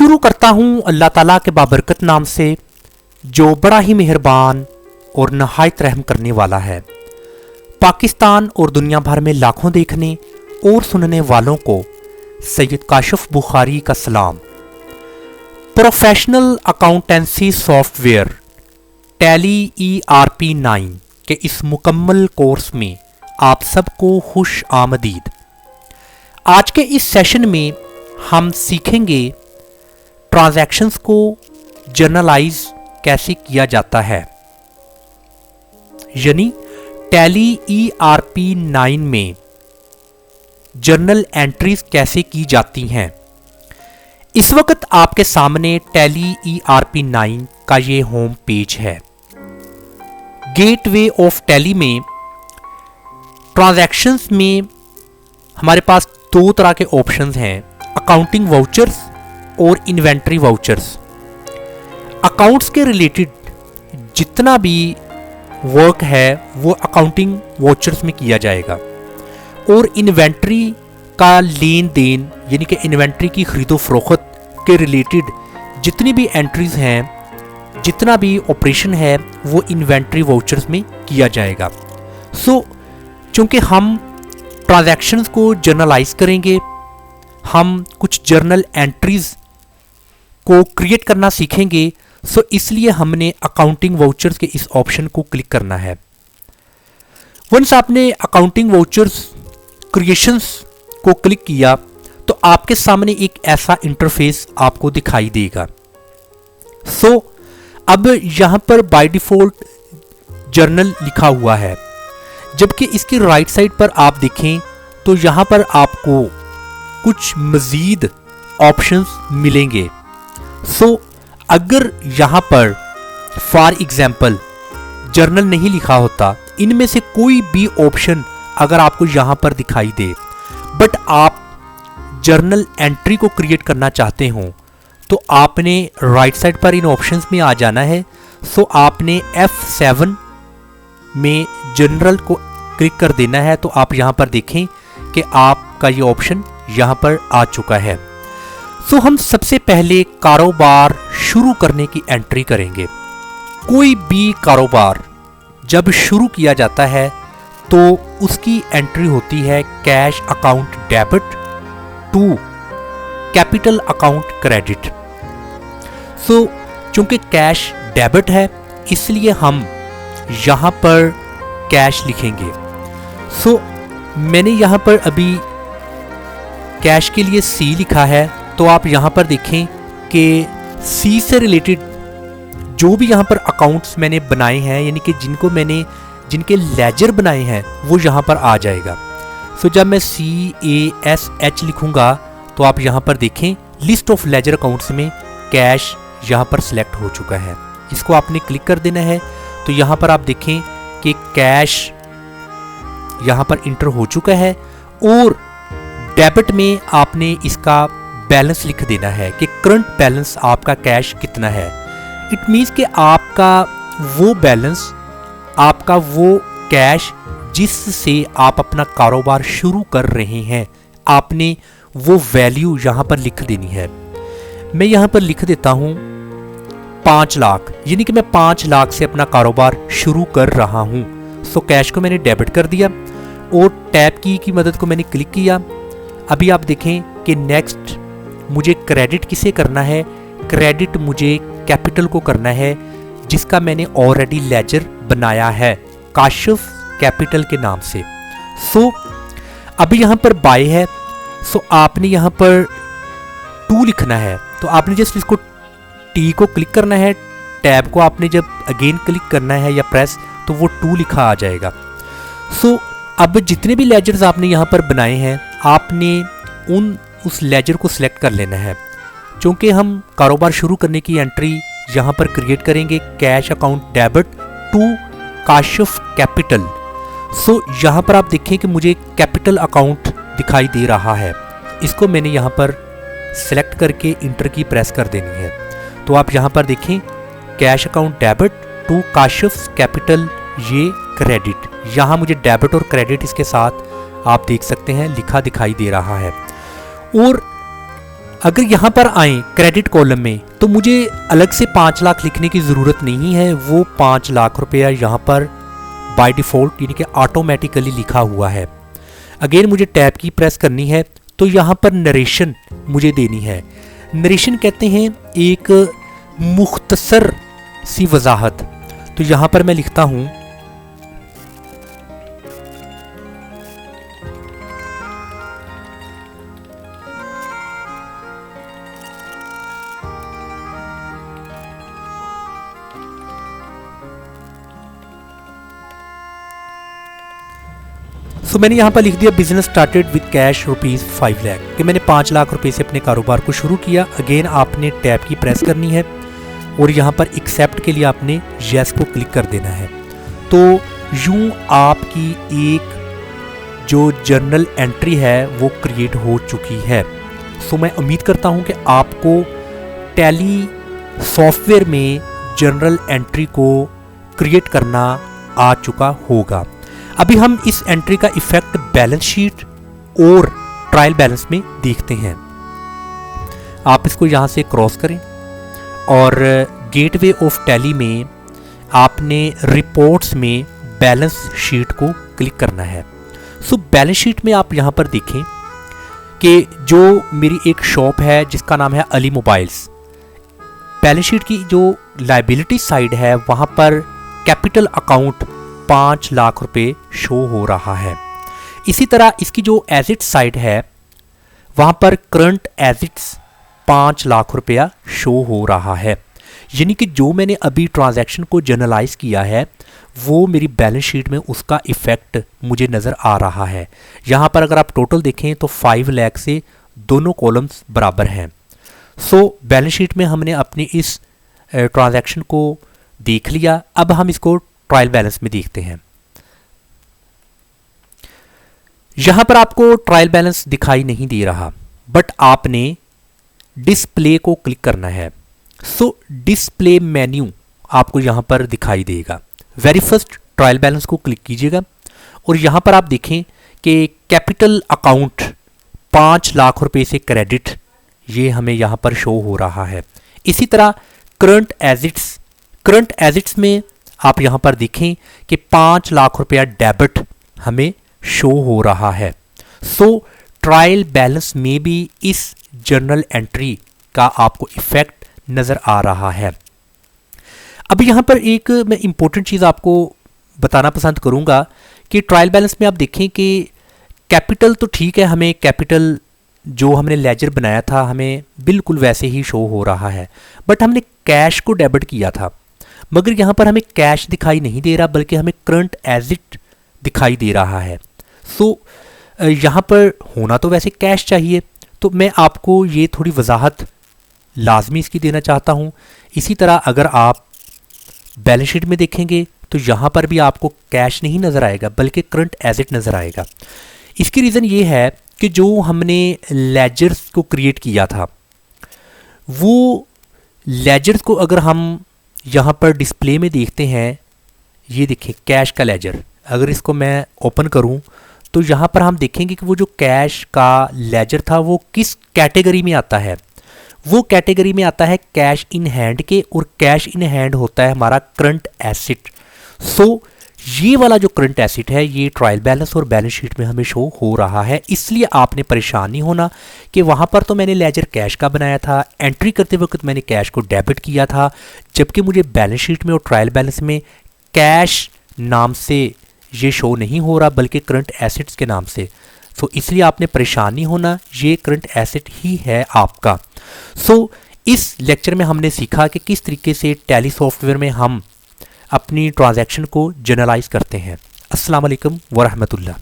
शुरू करता हूँ अल्लाह ताला के बाबरकत नाम से, जो बड़ा ही मेहरबान और नहायत रहम करने वाला है। पाकिस्तान और दुनिया भर में लाखों देखने और सुनने वालों को सैयद काशिफ बुखारी का सलाम। Professional accountancy software tally ERP 9 के इस मुकम्मल कोर्स में आप सबको खुश आमदीद। आज के इस सेशन में हम सीखेंगे ट्रांजैक्शंस को जर्नलाइज कैसे किया जाता है, यानी टैली ERP 9 में जर्नल एंट्रीज कैसे की जाती हैं। इस वक्त आपके सामने टैली ERP 9 का ये होम पेज है। गेटवे ऑफ टैली में ट्रांजैक्शंस में हमारे पास दो तरह के ऑप्शंस हैं, अकाउंटिंग वाउचर्स और इन्वेंट्री वाउचर्स। अकाउंट्स के रिलेटेड जितना भी वर्क है वो अकाउंटिंग वाउचर्स में किया जाएगा, और इन्वेंट्री का लेन देन यानी कि इन्वेंट्री की खरीदो फरोख्त के रिलेटेड जितनी भी एंट्रीज हैं, जितना भी ऑपरेशन है वो इन्वेंट्री वाउचर्स में किया जाएगा। चूंकि हम ट्रांजैक्शंस को जर्नलाइज करेंगे, हम कुछ जर्नल एंट्रीज को क्रिएट करना सीखेंगे, इसलिए हमने अकाउंटिंग वाउचर्स के इस ऑप्शन को क्लिक करना है। वंस आपने अकाउंटिंग वाउचर्स क्रिएशंस को क्लिक किया तो आपके सामने एक ऐसा इंटरफेस आपको दिखाई देगा। अब यहां पर बाय डिफॉल्ट जर्नल लिखा हुआ है, जबकि इसकी राइट साइड पर आप देखें तो यहां पर आपको कुछ मजीद ऑप्शंस मिलेंगे। अगर यहां पर फॉर एग्जाम्पल जर्नल नहीं लिखा होता, इनमें से कोई भी ऑप्शन अगर आपको यहां पर दिखाई दे, बट आप जर्नल एंट्री को क्रिएट करना चाहते हो, तो आपने राइट साइड पर इन ऑप्शंस में आ जाना है। आपने F7 में जनरल को क्लिक कर देना है, तो आप यहां पर देखें कि आपका ये ऑप्शन यहां पर आ चुका है। हम सबसे पहले कारोबार शुरू करने की एंट्री करेंगे। कोई भी कारोबार जब शुरू किया जाता है तो उसकी एंट्री होती है cash account debit to capital account credit. चूंकि कैश डेबिट है इसलिए हम यहां पर कैश लिखेंगे। मैंने यहां पर अभी कैश के लिए C लिखा है, तो आप यहां पर देखें कि C से रिलेटेड जो भी यहां पर अकाउंट्स मैंने बनाए हैं, यानी कि जिनके लेजर बनाए हैं, वो यहां पर आ जाएगा। जब मैं CASH लिखूंगा तो आप यहां पर देखें लिस्ट ऑफ लेजर अकाउंट्स में कैश यहां पर सिलेक्ट हो चुका है। इसको आपने क्लिक कर देना है, तो यहां पर आप देखें कि कैश यहां पर इंटर हो चुका है, और डेबिट में आपने इसका बैलेंस लिख देना है कि करंट बैलेंस आपका कैश कितना है। इट मीन्स कि आपका वो बैलेंस, आपका वो कैश जिससे आप अपना कारोबार शुरू कर रहे हैं, आपने वो वैल्यू यहां पर लिख देनी है। मैं यहां पर लिख देता हूं 5 लाख, यानी कि मैं 5 लाख से अपना कारोबार शुरू कर रहा हूं। कैश को मैंने डेबिट कर दिया और टैब की मदद को मैंने क्लिक किया। अभी आप देखें कि नेक्स्ट मुझे क्रेडिट किसे करना है, क्रेडिट मुझे कैपिटल को करना है, जिसका मैंने ऑलरेडी लेजर बनाया है काशिफ कैपिटल के नाम से। अभी यहां पर बाय है, आपने यहां पर 2 लिखना है, तो आपने जस्ट इसको T को क्लिक करना है, टैब को आपने जब अगेन क्लिक करना है या प्रेस, तो वो 2 लिखा आ जाएगा। अब जितने भी लेजर्स आपने यहां पर बनाए हैं, आपने उस लेजर को सिलेक्ट कर लेना है। क्योंकि हम कारोबार शुरू करने की एंट्री यहां पर क्रिएट करेंगे cash account debit to Kashif capital. यहां पर आप देखें कि मुझे कैपिटल अकाउंट दिखाई दे रहा है, इसको मैंने यहां पर सिलेक्ट करके इंटर की प्रेस कर देनी है। तो आप यहां पर देखें cash account debit to Kashif capital, ये क्रेडिट, यहां मुझे डेबिट और क्रेडिट इसके साथ आप देख सकते हैं लिखा दिखाई दे रहा है। और अगर यहाँ पर आए क्रेडिट कॉलम में तो मुझे अलग से 5 लाख लिखने की ज़रूरत नहीं है, वो 5 लाख रुपया यहाँ पर बाय डिफ़ॉल्ट यानी कि ऑटोमेटिकली लिखा हुआ है। अगेन मुझे टैब की प्रेस करनी है तो यहाँ पर नरेशन मुझे देनी है। नरेशन कहते हैं एक मुख्तसर सी वजाहत। तो यहाँ पर मैं लिखता हूँ तो मैंने यहाँ पर लिख दिया business started with cash ₹5 lakh कि मैंने 5 लाख रुपए से अपने कारोबार को शुरू किया। अगेन आपने टैब की प्रेस करनी है और यहाँ पर एक्सेप्ट के लिए आपने यस को क्लिक कर देना है। तो यूं आपकी एक जो जर्नल एंट्री है वो क्रिएट हो चुकी है। सो मैं उम्मीद करता हूँ कि आपको टैली सॉफ्टवेयर में जर्नल एंट्री को क्रिएट करना आ चुका होगा। अभी हम इस एंट्री का इफेक्ट बैलेंस शीट और ट्रायल बैलेंस में देखते हैं। आप इसको यहाँ से क्रॉस करें और गेटवे ऑफ टैली में आपने रिपोर्ट्स में बैलेंस शीट को क्लिक करना है। सो बैलेंस शीट में आप यहाँ पर देखें कि जो मेरी एक शॉप है जिसका नाम है अली मोबाइल्स, बैलेंस शीट की जो लायबिलिटी साइड है वहाँ पर कैपिटल अकाउंट 5 लाख रुपए शो हो रहा है। इसी तरह इसकी जो एसेट साइड है वहां पर करंट एसेट्स 5 लाख रुपया शो हो रहा है। यानी कि जो मैंने अभी ट्रांजैक्शन को जर्नलाइज किया है वो मेरी बैलेंस शीट में उसका इफेक्ट मुझे नज़र आ रहा है। यहाँ पर अगर आप टोटल देखें तो 5 लाख से दोनों कॉलम्स बराबर हैं। सो बैलेंस शीट में हमने अपनी इस ट्रांजैक्शन को देख लिया। अब हम इसको ट्रायल बैलेंस में देखते हैं। यहां पर आपको ट्रायल बैलेंस दिखाई नहीं दे रहा, बट आपने डिस्प्ले को क्लिक करना है। सो डिस्प्ले मेन्यू आपको यहां पर दिखाई देगा। वेरी फर्स्ट ट्रायल बैलेंस को क्लिक कीजिएगा और यहां पर आप देखें कि कैपिटल अकाउंट 5 लाख रुपए से क्रेडिट ये हमें यहां पर शो हो रहा है। इसी तरह करंट एसेट्स में आप यहां पर देखें कि 5 लाख रुपया डेबिट हमें शो हो रहा है। सो ट्रायल बैलेंस में भी इस जर्नल एंट्री का आपको इफेक्ट नजर आ रहा है। अब यहां पर एक मैं इंपॉर्टेंट चीज आपको बताना पसंद करूंगा कि ट्रायल बैलेंस में आप देखें कि कैपिटल तो ठीक है, हमें कैपिटल जो हमने लेजर बनाया था हमें बिल्कुल वैसे ही शो हो रहा है, बट हमने कैश को डेबिट किया था मगर यहाँ पर हमें कैश दिखाई नहीं दे रहा बल्कि हमें करंट एसेट दिखाई दे रहा है। सो यहाँ पर होना तो वैसे कैश चाहिए, तो मैं आपको ये थोड़ी वजाहत लाजमी इसकी देना चाहता हूँ। इसी तरह अगर आप बैलेंस शीट में देखेंगे तो यहाँ पर भी आपको कैश नहीं नज़र आएगा बल्कि करंट एसेट नज़र आएगा। इसकी रीज़न ये है कि जो हमने लेजर्स को क्रिएट किया था वो लेजर्स को अगर हम यहाँ पर डिस्प्ले में देखते हैं, ये देखिए कैश का लेजर, अगर इसको मैं ओपन करूँ तो यहाँ पर हम देखेंगे कि वो जो कैश का लेजर था वो किस कैटेगरी में आता है। वो कैटेगरी में आता है कैश इन हैंड के, और कैश इन हैंड होता है हमारा करंट एसेट। सो ये वाला जो करंट एसेट है ये ट्रायल बैलेंस और बैलेंस शीट में हमें शो हो रहा है। इसलिए आपने परेशान नहीं होना कि वहाँ पर तो मैंने लेजर कैश का बनाया था, एंट्री करते वक्त मैंने कैश को डेबिट किया था, जबकि मुझे बैलेंस शीट में और ट्रायल बैलेंस में कैश नाम से ये शो नहीं हो रहा बल्कि करंट एसेट्स के नाम से। सो इसलिए आपने परेशान नहीं होना, ये करंट एसेट ही है आपका। सो इस लेक्चर में हमने सीखा कि किस तरीके से टैली सॉफ्टवेयर में हम अपनी ट्रांजैक्शन को जर्नलाइज करते हैं। अस्सलाम वालेकुम व रहमतुल्लाह।